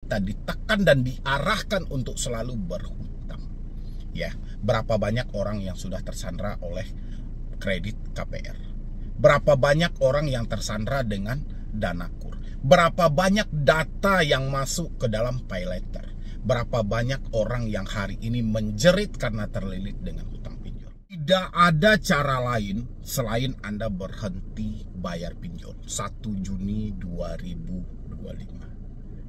kita ditekan dan diarahkan untuk selalu berhutang. Ya, berapa banyak orang yang sudah tersandra oleh kredit KPR? Berapa banyak orang yang tersandra dengan dana kur? Berapa banyak data yang masuk ke dalam pay letter? Berapa banyak orang yang hari ini menjerit karena terlilit dengan hutang pinjol? Tidak ada cara lain selain Anda berhenti bayar pinjol 1 Juni 2025.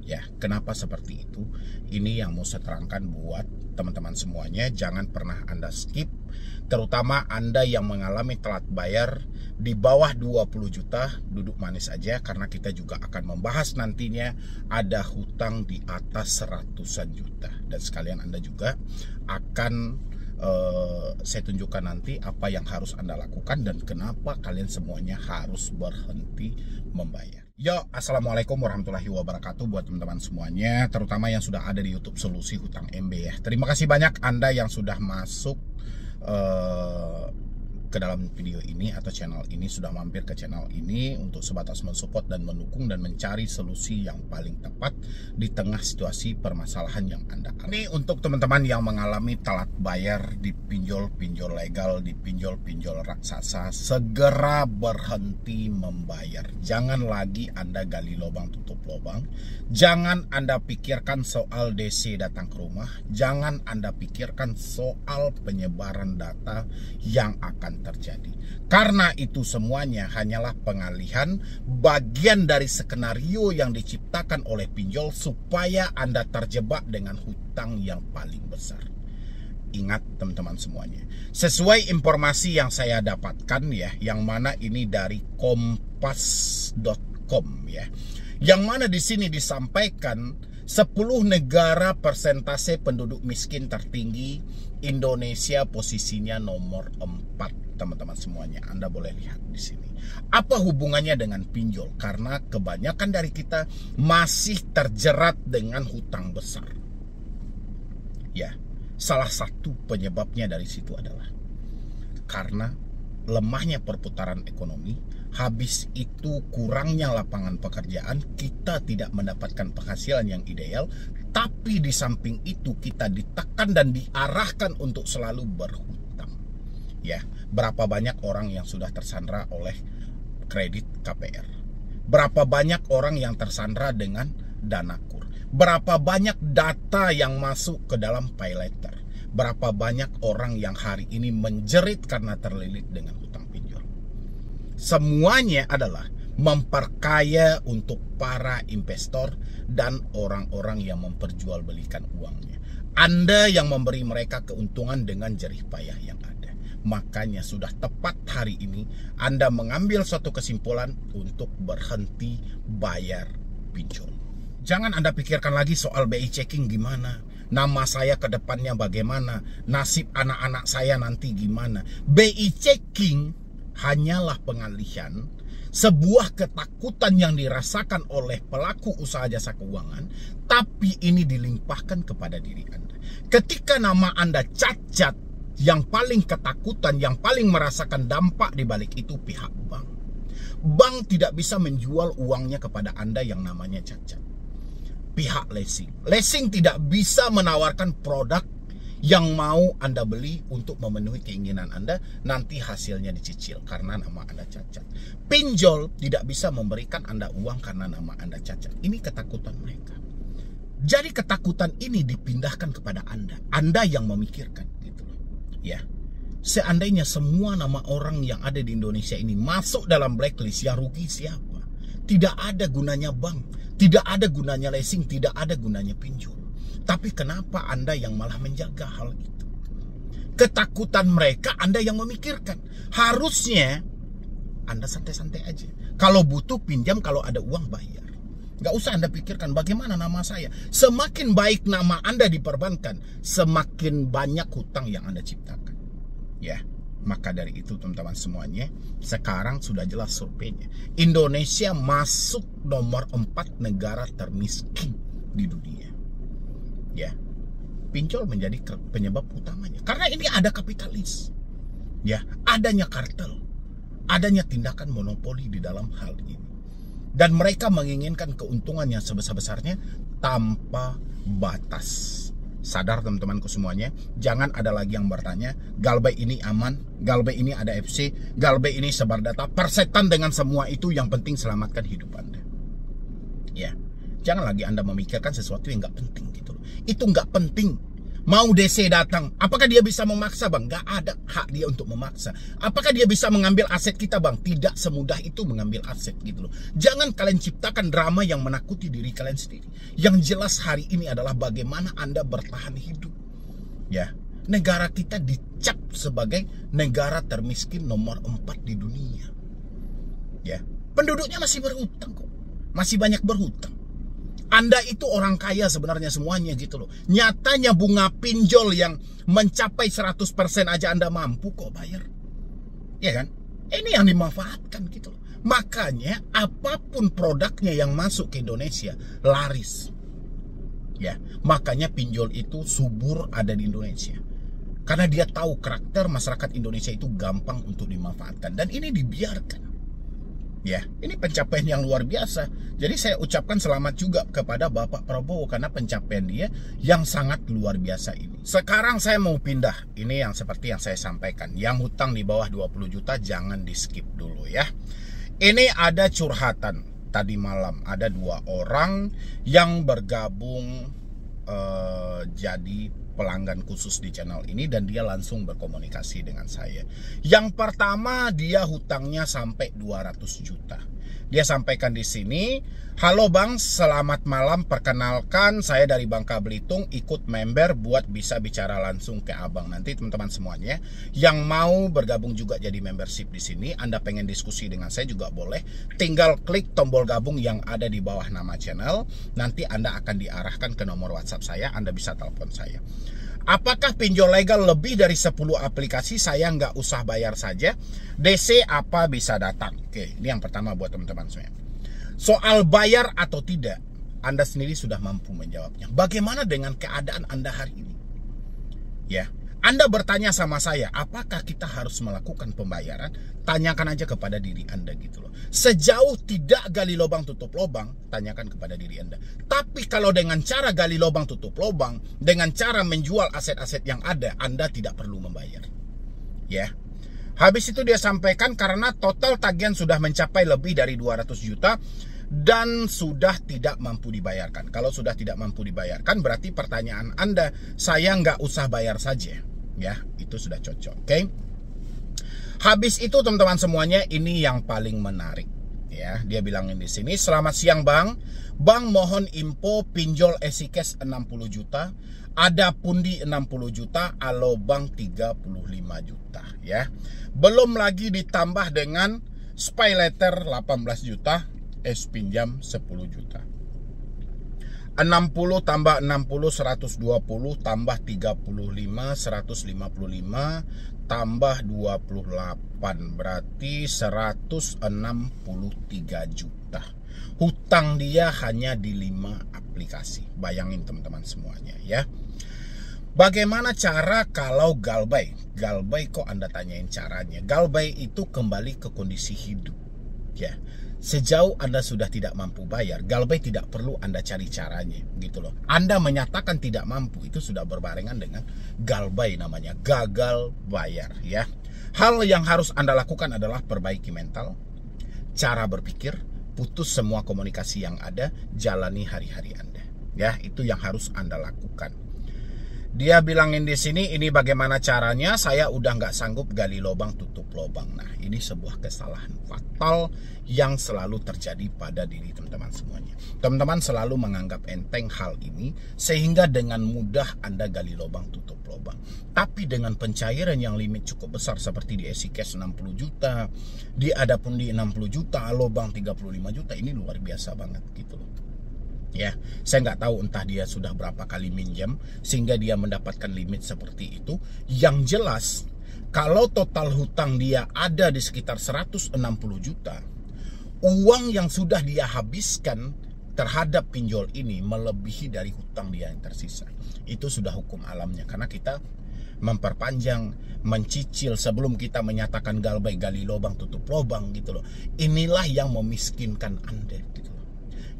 Ya, kenapa seperti itu? Ini yang mau saya terangkan buat teman-teman semuanya. Jangan pernah Anda skip, terutama Anda yang mengalami telat bayar di bawah 20 juta, duduk manis aja, karena kita juga akan membahas nantinya ada hutang di atas ratusan juta. Dan sekalian Anda juga akan saya tunjukkan nanti apa yang harus Anda lakukan dan kenapa kalian semuanya harus berhenti membayar. Yo, assalamualaikum warahmatullahi wabarakatuh buat teman-teman semuanya, terutama yang sudah ada di YouTube Solusi Hutang MB ya. Terima kasih banyak Anda yang sudah masuk ke dalam video ini atau channel ini, sudah mampir ke channel ini untuk sebatas mensupport dan mendukung dan mencari solusi yang paling tepat di tengah situasi permasalahan yang Anda alami. Ini untuk teman-teman yang mengalami telat bayar di pinjol-pinjol legal, di pinjol-pinjol raksasa, segera berhenti membayar. Jangan lagi Anda gali lubang tutup lubang. Jangan Anda pikirkan soal DC datang ke rumah. Jangan Anda pikirkan soal penyebaran data yang akan terjadi. Karena itu semuanya hanyalah pengalihan bagian dari skenario yang diciptakan oleh pinjol supaya Anda terjebak dengan hutang yang paling besar. Ingat teman-teman semuanya, sesuai informasi yang saya dapatkan ya, yang mana ini dari kompas.com ya, yang mana di sini disampaikan 10 negara persentase penduduk miskin tertinggi, Indonesia posisinya nomor 4, teman-teman semuanya. Anda boleh lihat di sini. Apa hubungannya dengan pinjol? Karena kebanyakan dari kita masih terjerat dengan hutang besar. Ya, salah satu penyebabnya dari situ adalah karena lemahnya perputaran ekonomi, habis itu kurangnya lapangan pekerjaan, kita tidak mendapatkan penghasilan yang ideal, tapi di samping itu kita ditekan dan diarahkan untuk selalu berhutang. Ya, berapa banyak orang yang sudah tersandra oleh kredit KPR? Berapa banyak orang yang tersandra dengan dana kur? Berapa banyak data yang masuk ke dalam pay letter? Berapa banyak orang yang hari ini menjerit karena terlilit dengan hutang pinjol? Semuanya adalah memperkaya untuk para investor dan orang-orang yang memperjualbelikan uangnya. Anda yang memberi mereka keuntungan dengan jerih payah yang ada. Makanya sudah tepat hari ini Anda mengambil suatu kesimpulan untuk berhenti bayar pinjol. Jangan Anda pikirkan lagi soal BI checking gimana, nama saya ke depannya bagaimana, nasib anak-anak saya nanti gimana. BI checking hanyalah pengalihan sebuah ketakutan yang dirasakan oleh pelaku usaha jasa keuangan, tapi ini dilimpahkan kepada diri Anda. Ketika nama Anda cacat, yang paling ketakutan, yang paling merasakan dampak di balik itu pihak bank. Bank tidak bisa menjual uangnya kepada Anda yang namanya cacat. Pihak leasing tidak bisa menawarkan produk yang mau Anda beli untuk memenuhi keinginan Anda, nanti hasilnya dicicil karena nama Anda cacat. Pinjol tidak bisa memberikan Anda uang karena nama Anda cacat. Ini ketakutan mereka. Jadi ketakutan ini dipindahkan kepada Anda. Anda yang memikirkan gitu loh. Ya. Seandainya semua nama orang yang ada di Indonesia ini masuk dalam blacklist, yang rugi siapa? Tidak ada gunanya bank, tidak ada gunanya leasing, tidak ada gunanya pinjol. Tapi kenapa Anda yang malah menjaga hal itu? Ketakutan mereka Anda yang memikirkan. Harusnya Anda santai-santai aja. Kalau butuh pinjam, kalau ada uang bayar. Gak usah Anda pikirkan bagaimana nama saya. Semakin baik nama Anda diperbankan, semakin banyak hutang yang Anda ciptakan. Ya, maka dari itu teman-teman semuanya, sekarang sudah jelas surveinya. Indonesia masuk nomor 4 negara termiskin di dunia. Ya, pinjol menjadi penyebab utamanya. Karena ini ada kapitalis. Ya, adanya kartel, adanya tindakan monopoli di dalam hal ini. Dan mereka menginginkan keuntungan yang sebesar-besarnya tanpa batas. Sadar teman-temanku semuanya, jangan ada lagi yang bertanya, Galbay ini aman, Galbay ini ada FC, Galbay ini sebar data, persetan dengan semua itu, yang penting selamatkan hidup Anda. Ya, jangan lagi Anda memikirkan sesuatu yang nggak penting gitu loh. Itu nggak penting. Mau DC datang, apakah dia bisa memaksa bang? Nggak ada hak dia untuk memaksa. Apakah dia bisa mengambil aset kita bang? Tidak semudah itu mengambil aset gitu loh. Jangan kalian ciptakan drama yang menakuti diri kalian sendiri. Yang jelas hari ini adalah bagaimana Anda bertahan hidup. Ya, negara kita dicap sebagai negara termiskin nomor 4 di dunia. Ya, penduduknya masih berhutang kok. Masih banyak berhutang. Anda itu orang kaya sebenarnya semuanya gitu loh. Nyatanya bunga pinjol yang mencapai 100% aja Anda mampu kok bayar. Ya kan? Ini yang dimanfaatkan gitu loh. Makanya apapun produknya yang masuk ke Indonesia laris. Ya, makanya pinjol itu subur ada di Indonesia. Karena dia tahu karakter masyarakat Indonesia itu gampang untuk dimanfaatkan, dan ini dibiarkan. Ya, ini pencapaian yang luar biasa. Jadi saya ucapkan selamat juga kepada Bapak Prabowo karena pencapaian dia yang sangat luar biasa ini. Sekarang saya mau pindah. Ini yang seperti yang saya sampaikan. Yang hutang di bawah 20 juta jangan di skip dulu ya. Ini ada curhatan tadi malam. Ada 2 orang yang bergabung jadi pelanggan khusus di channel ini, dan dia langsung berkomunikasi dengan saya. Yang pertama, dia hutangnya sampai 200 juta. Dia sampaikan di sini, "Halo Bang, selamat malam. Perkenalkan, saya dari Bangka Belitung, ikut member buat bisa bicara langsung ke Abang." Nanti teman-teman semuanya yang mau bergabung juga jadi membership di sini, Anda pengen diskusi dengan saya juga boleh. Tinggal klik tombol gabung yang ada di bawah nama channel. Nanti Anda akan diarahkan ke nomor WhatsApp saya, Anda bisa telepon saya. Apakah pinjol legal lebih dari 10 aplikasi? Saya nggak usah bayar saja. DC apa bisa datang? Oke, ini yang pertama buat teman-teman semua. Soal bayar atau tidak, Anda sendiri sudah mampu menjawabnya. Bagaimana dengan keadaan Anda hari ini? Ya, Anda bertanya sama saya, apakah kita harus melakukan pembayaran? Tanyakan aja kepada diri Anda gitu loh. Sejauh tidak gali lubang tutup lubang, tanyakan kepada diri Anda. Tapi kalau dengan cara gali lubang tutup lubang, dengan cara menjual aset-aset yang ada, Anda tidak perlu membayar. Ya. Habis itu dia sampaikan karena total tagihan sudah mencapai lebih dari 200 juta dan sudah tidak mampu dibayarkan. Kalau sudah tidak mampu dibayarkan, berarti pertanyaan Anda, saya nggak usah bayar saja. Ya, itu sudah cocok. Oke. Habis itu teman-teman semuanya, ini yang paling menarik. Ya, dia bilangin di sini, "Selamat siang Bang. Bang mohon info pinjol EasyCash 60 juta, ada pundi 60 juta, alo Bang 35 juta ya. Belum lagi ditambah dengan spy letter 18 juta, pinjam 10 juta. 60 tambah 60 120 tambah 35 155 tambah 28 berarti 163 juta. Hutang dia hanya di 5 aplikasi. Bayangin teman-teman semuanya ya. Bagaimana cara kalau Galbay? Galbay kok Anda tanyain caranya? Galbay itu kembali ke kondisi hidup ya. Sejauh Anda sudah tidak mampu bayar, Galbay tidak perlu Anda cari caranya gitu loh. Anda menyatakan tidak mampu, itu sudah berbarengan dengan Galbay, namanya gagal bayar ya. Hal yang harus Anda lakukan adalah perbaiki mental, cara berpikir, putus semua komunikasi yang ada, jalani hari-hari Anda ya. Itu yang harus Anda lakukan. Dia bilangin di sini, ini bagaimana caranya? Saya udah nggak sanggup gali lubang tutup lubang. Nah, ini sebuah kesalahan fatal yang selalu terjadi pada diri teman-teman semuanya. Teman-teman selalu menganggap enteng hal ini sehingga dengan mudah Anda gali lubang tutup lubang. Tapi dengan pencairan yang limit cukup besar seperti di EasyCash 60 juta, di Adapun di 60 juta, lubang 35 juta, ini luar biasa banget gitu loh. Ya, saya nggak tahu entah dia sudah berapa kali minjam sehingga dia mendapatkan limit seperti itu. Yang jelas, kalau total hutang dia ada di sekitar 160 juta, uang yang sudah dia habiskan terhadap pinjol ini melebihi dari hutang dia yang tersisa. Itu sudah hukum alamnya, karena kita memperpanjang, mencicil sebelum kita menyatakan galbay, gali lubang, tutup lubang gitu loh. Inilah yang memiskinkan Anda gitu loh.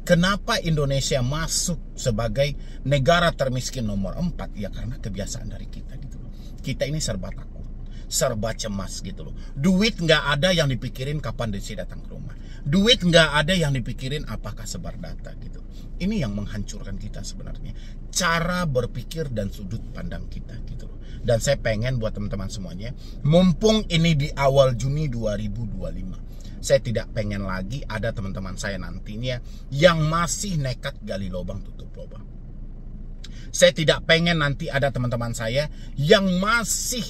Kenapa Indonesia masuk sebagai negara termiskin nomor 4? Ya karena kebiasaan dari kita gitu loh. Kita ini serba takut, serba cemas gitu loh. Duit nggak ada yang dipikirin kapan DC datang ke rumah. Duit nggak ada yang dipikirin apakah sebar data gitu. Ini yang menghancurkan kita sebenarnya. Cara berpikir dan sudut pandang kita gitu loh. Dan saya pengen buat teman-teman semuanya, mumpung ini di awal Juni 2025, saya tidak pengen lagi ada teman-teman saya nantinya yang masih nekat gali lubang, tutup lubang. Saya tidak pengen nanti ada teman-teman saya yang masih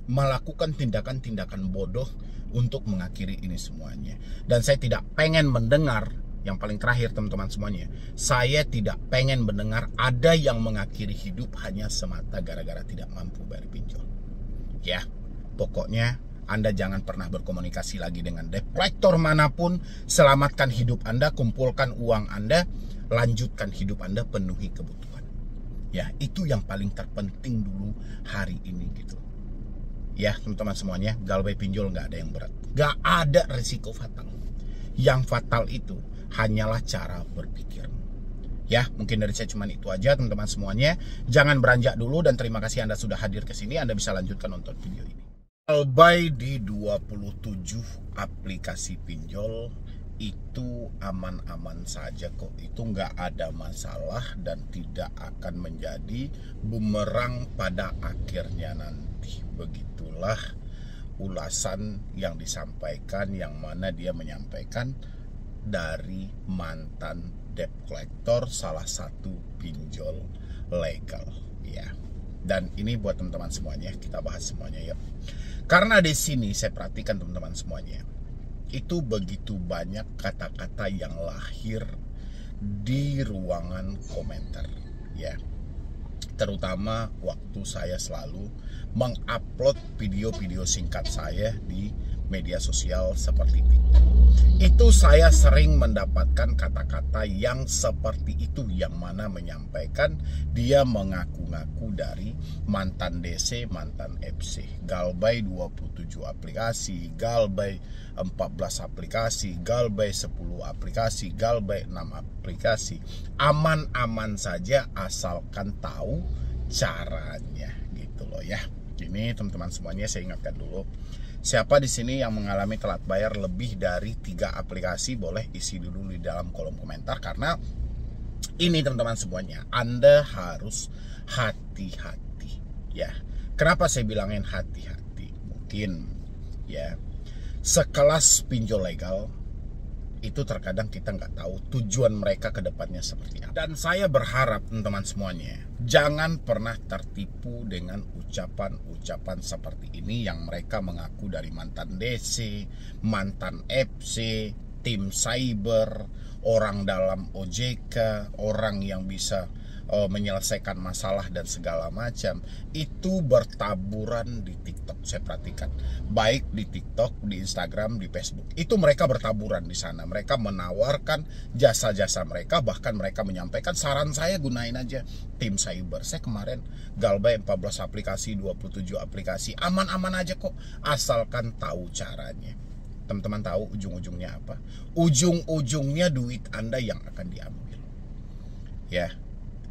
melakukan tindakan-tindakan bodoh untuk mengakhiri ini semuanya. Dan saya tidak pengen mendengar, yang paling terakhir teman-teman semuanya, saya tidak pengen mendengar ada yang mengakhiri hidup hanya semata gara-gara tidak mampu bayar pinjol. Ya, pokoknya Anda jangan pernah berkomunikasi lagi dengan debt collector manapun. Selamatkan hidup Anda, kumpulkan uang Anda, lanjutkan hidup Anda, penuhi kebutuhan. Ya, itu yang paling terpenting dulu hari ini gitu. Ya, teman-teman semuanya, galbay pinjol nggak ada yang berat. Nggak ada risiko fatal. Yang fatal itu hanyalah cara berpikir. Ya, mungkin dari saya cuma itu aja teman-teman semuanya. Jangan beranjak dulu dan terima kasih Anda sudah hadir ke sini. Anda bisa lanjutkan nonton video ini. Galbay di 27 aplikasi pinjol itu aman-aman saja kok. Itu nggak ada masalah dan tidak akan menjadi bumerang pada akhirnya nanti. Begitulah ulasan yang disampaikan, yang mana dia menyampaikan dari mantan debt collector, salah satu pinjol legal ya. Dan ini buat teman-teman semuanya, kita bahas semuanya ya. Karena di sini saya perhatikan teman-teman semuanya, itu begitu banyak kata-kata yang lahir di ruangan komentar ya. Terutama waktu saya selalu mengupload video-video singkat saya di media sosial seperti TikTok. Itu saya sering mendapatkan kata-kata yang seperti itu, yang mana menyampaikan dia mengaku-ngaku dari mantan DC, mantan FC. Galbay 27 aplikasi, galbay 14 aplikasi, galbay 10 aplikasi, galbay 6 aplikasi. Aman-aman saja asalkan tahu caranya gitu loh ya. Ini teman-teman semuanya saya ingatkan dulu. Siapa di sini yang mengalami telat bayar lebih dari 3 aplikasi, boleh isi dulu di dalam kolom komentar. Karena ini teman-teman semuanya, Anda harus hati-hati ya. Kenapa saya bilangin hati-hati? Mungkin ya, sekelas pinjol legal itu terkadang kita nggak tahu tujuan mereka ke depannya seperti apa. Dan saya berharap teman-teman semuanya jangan pernah tertipu dengan ucapan-ucapan seperti ini yang mereka mengaku dari mantan DC, mantan FC, tim cyber, orang dalam OJK, orang yang bisa menyelesaikan masalah dan segala macam. Itu bertaburan di TikTok, saya perhatikan. Baik di TikTok, di Instagram, di Facebook. Itu mereka bertaburan di sana. Mereka menawarkan jasa-jasa mereka, bahkan mereka menyampaikan saran saya gunain aja tim cyber. Saya kemarin galbay 14 aplikasi, 27 aplikasi, aman-aman aja kok, asalkan tahu caranya. Teman-teman tahu ujung-ujungnya apa? Ujung-ujungnya duit Anda yang akan diambil. Ya,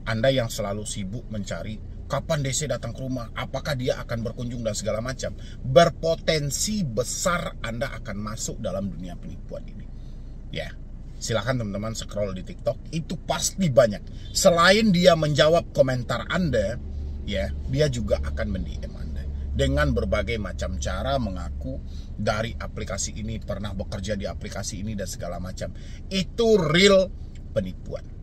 Anda yang selalu sibuk mencari kapan DC datang ke rumah, apakah dia akan berkunjung dan segala macam. Berpotensi besar Anda akan masuk dalam dunia penipuan ini. Ya, silahkan teman-teman scroll di TikTok, itu pasti banyak. Selain dia menjawab komentar Anda, ya, dia juga akan mendm Anda dengan berbagai macam cara, mengaku dari aplikasi ini, pernah bekerja di aplikasi ini dan segala macam. Itu real penipuan.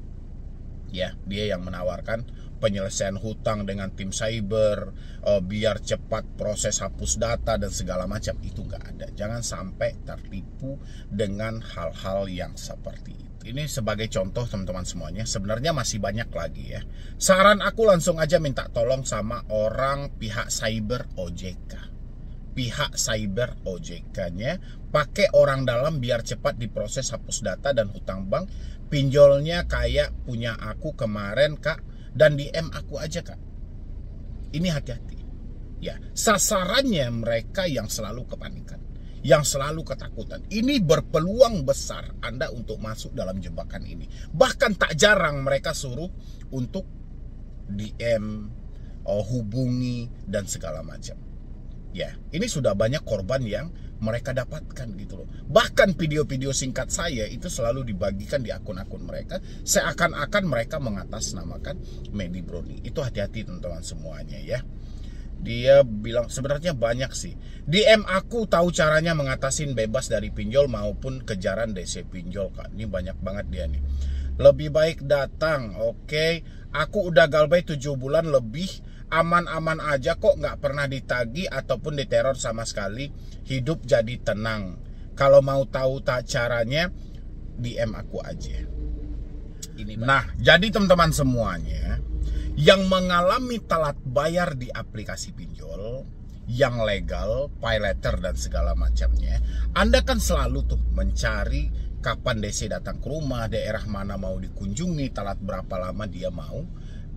Ya, dia yang menawarkan penyelesaian hutang dengan tim cyber, biar cepat proses hapus data dan segala macam. Itu nggak ada. Jangan sampai tertipu dengan hal-hal yang seperti itu. Ini sebagai contoh teman-teman semuanya. Sebenarnya masih banyak lagi ya. Saran aku langsung aja minta tolong sama orang pihak cyber OJK. Pihak cyber OJK-nya pakai orang dalam biar cepat diproses hapus data dan hutang bank. Pinjolnya kayak punya aku kemarin kak, dan DM aku aja kak. Ini hati-hati Ya, sasarannya mereka yang selalu kepanikan, yang selalu ketakutan. Ini berpeluang besar Anda untuk masuk dalam jebakan ini. Bahkan tak jarang mereka suruh untuk DM, hubungi, dan segala macam. Ya, ini sudah banyak korban yang mereka dapatkan gitu loh. Bahkan video-video singkat saya itu selalu dibagikan di akun-akun mereka, seakan-akan mereka mengatasnamakan Mandy Brownie. Itu hati-hati teman-teman semuanya ya. Dia bilang sebenarnya banyak sih. DM aku tahu caranya mengatasin bebas dari pinjol maupun kejaran DC pinjol Kak. Ini banyak banget dia nih. Lebih baik datang, oke. Aku udah galbay 7 bulan lebih. Aman-aman aja kok, nggak pernah ditagi ataupun diteror sama sekali. Hidup jadi tenang. Kalau mau tahu tak caranya, DM aku aja. Nah, jadi teman-teman semuanya, yang mengalami telat bayar di aplikasi pinjol yang legal, pay letter dan segala macamnya, Anda kan selalu tuh mencari kapan DC datang ke rumah, daerah mana mau dikunjungi, telat berapa lama dia mau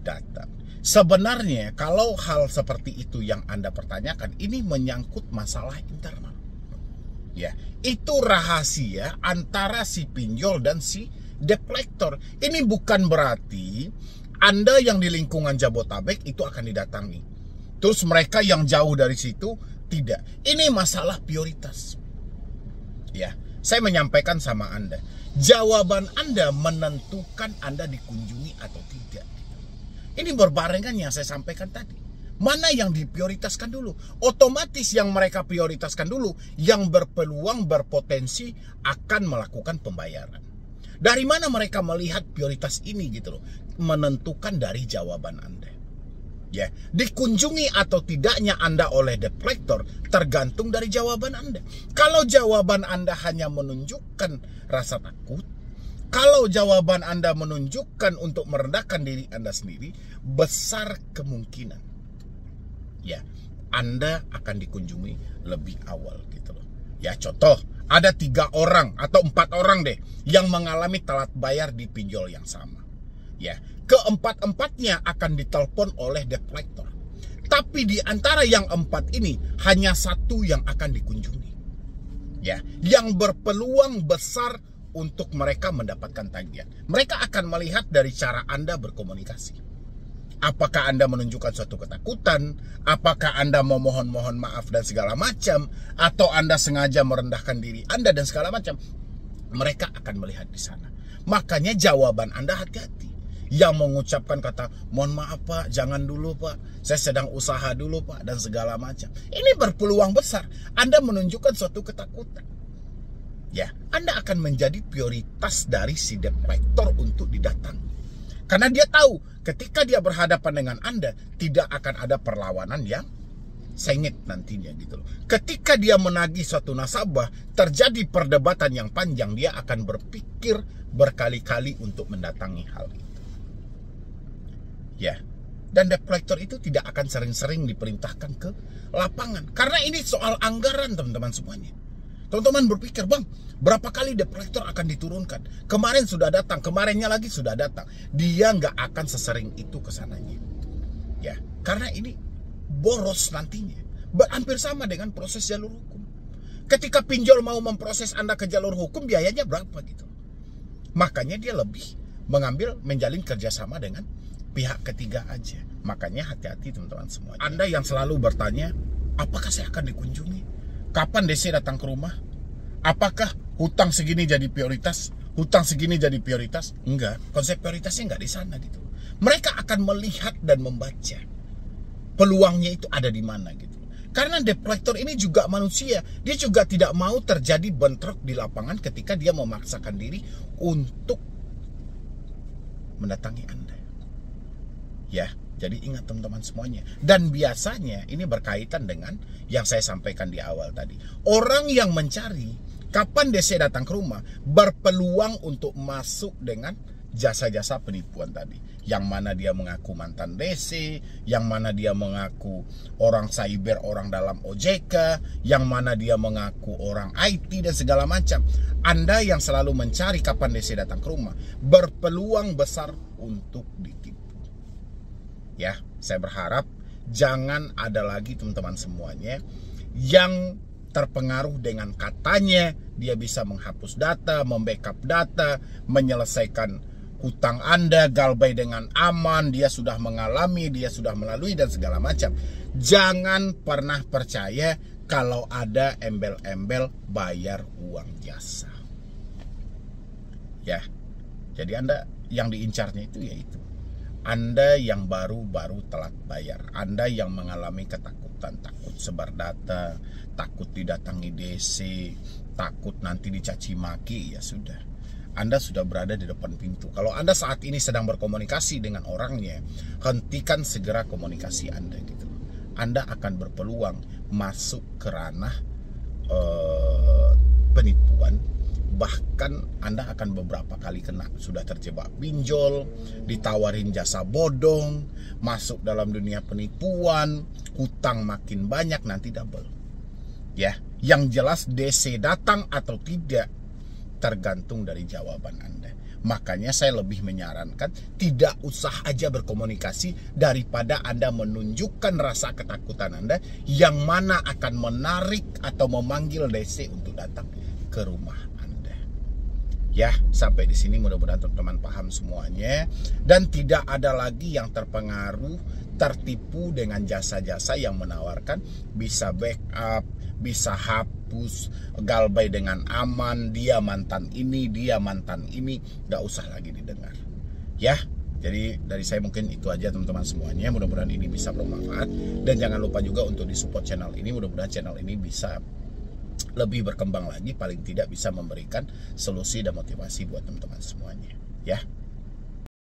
datang. Sebenarnya kalau hal seperti itu yang Anda pertanyakan, ini menyangkut masalah internal. Ya, itu rahasia antara si pinjol dan si debt collector. Ini bukan berarti Anda yang di lingkungan Jabotabek itu akan didatangi. Terus mereka yang jauh dari situ tidak. Ini masalah prioritas. Ya, saya menyampaikan sama Anda. Jawaban Anda menentukan Anda dikunjungi atau tidak. Ini berbarengan yang saya sampaikan tadi. Mana yang diprioritaskan dulu? Otomatis yang mereka prioritaskan dulu yang berpeluang, berpotensi akan melakukan pembayaran. Dari mana mereka melihat prioritas ini gitu loh? Menentukan dari jawaban Anda. Ya, dikunjungi atau tidaknya Anda oleh debt collector tergantung dari jawaban Anda. Kalau jawaban Anda hanya menunjukkan rasa takut, kalau jawaban Anda menunjukkan untuk merendahkan diri Anda sendiri, besar kemungkinan ya Anda akan dikunjungi lebih awal gitu loh. Ya, contoh, ada 3 orang atau 4 orang deh yang mengalami telat bayar di pinjol yang sama. Ya, keempat-empatnya akan ditelepon oleh debt collector. Tapi di antara yang 4 ini hanya 1 yang akan dikunjungi. Ya, yang berpeluang besar untuk mereka mendapatkan tagihan. Mereka akan melihat dari cara Anda berkomunikasi. Apakah Anda menunjukkan suatu ketakutan? Apakah Anda memohon-mohon maaf dan segala macam? Atau Anda sengaja merendahkan diri Anda dan segala macam? Mereka akan melihat di sana. Makanya jawaban Anda hati-hati. Yang mengucapkan kata, mohon maaf Pak, jangan dulu Pak, saya sedang usaha dulu Pak, dan segala macam. Ini berpeluang besar Anda menunjukkan suatu ketakutan. Ya, Anda akan menjadi prioritas dari si debt collector untuk didatangi. Karena dia tahu ketika dia berhadapan dengan Anda, tidak akan ada perlawanan yang sengit nantinya gitu loh. Ketika dia menagih suatu nasabah, terjadi perdebatan yang panjang, dia akan berpikir berkali-kali untuk mendatangi hal itu. Ya, dan debt collector itu tidak akan sering-sering diperintahkan ke lapangan. Karena ini soal anggaran teman-teman semuanya. Teman-teman berpikir, bang, berapa kali debt collector akan diturunkan? Kemarin sudah datang, kemarinnya lagi sudah datang. Dia nggak akan sesering itu kesananya. Ya, karena ini boros nantinya. Hampir sama dengan proses jalur hukum. Ketika pinjol mau memproses Anda ke jalur hukum, biayanya berapa gitu. Makanya dia lebih menjalin kerjasama dengan pihak ketiga aja. Makanya hati-hati teman-teman semua. Anda yang selalu bertanya, apakah saya akan dikunjungi? Kapan DC datang ke rumah? Apakah hutang segini jadi prioritas? Hutang segini jadi prioritas? Enggak, konsep prioritasnya enggak di sana gitu. Mereka akan melihat dan membaca peluangnya itu ada di mana gitu. Karena debt collector ini juga manusia, dia juga tidak mau terjadi bentrok di lapangan ketika dia memaksakan diri untuk mendatangi Anda. Ya, jadi ingat teman-teman semuanya. Dan biasanya ini berkaitan dengan yang saya sampaikan di awal tadi. Orang yang mencari kapan DC datang ke rumah berpeluang untuk masuk dengan jasa-jasa penipuan tadi. Yang mana dia mengaku mantan DC, yang mana dia mengaku orang cyber, orang dalam OJK, yang mana dia mengaku orang IT dan segala macam. Anda yang selalu mencari kapan DC datang ke rumah berpeluang besar untuk ditipu. Ya, saya berharap jangan ada lagi teman-teman semuanya yang terpengaruh dengan katanya dia bisa menghapus data, membackup data, menyelesaikan hutang Anda, Galbay dengan aman, dia sudah mengalami, dia sudah melalui dan segala macam. Jangan pernah percaya kalau ada embel-embel bayar uang jasa. Ya, jadi Anda yang diincarnya itu yaitu Anda yang baru-baru telat bayar, Anda yang mengalami ketakutan, takut sebar data, takut didatangi DC, takut nanti dicaci maki, ya sudah. Anda sudah berada di depan pintu. Kalau Anda saat ini sedang berkomunikasi dengan orangnya, hentikan segera komunikasi Anda gitu. Anda akan berpeluang masuk ke ranah penipuan. Bahkan Anda akan beberapa kali kena, sudah terjebak pinjol, ditawarin jasa bodong, masuk dalam dunia penipuan, hutang makin banyak, nanti double. Ya, yang jelas DC datang atau tidak tergantung dari jawaban Anda. Makanya saya lebih menyarankan tidak usah aja berkomunikasi daripada Anda menunjukkan rasa ketakutan Anda yang mana akan menarik atau memanggil DC untuk datang ke rumah Anda. Ya, sampai di sini mudah-mudahan teman-teman paham semuanya dan tidak ada lagi yang tertipu dengan jasa-jasa yang menawarkan bisa backup, bisa hapus Galbay dengan aman, dia mantan ini, dia mantan ini, gak usah lagi didengar. Ya, jadi dari saya mungkin itu aja teman-teman semuanya. Mudah-mudahan ini bisa bermanfaat dan jangan lupa juga untuk disupport channel ini. Mudah-mudahan channel ini bisa lebih berkembang lagi, paling tidak bisa memberikan solusi dan motivasi buat teman-teman semuanya. Ya.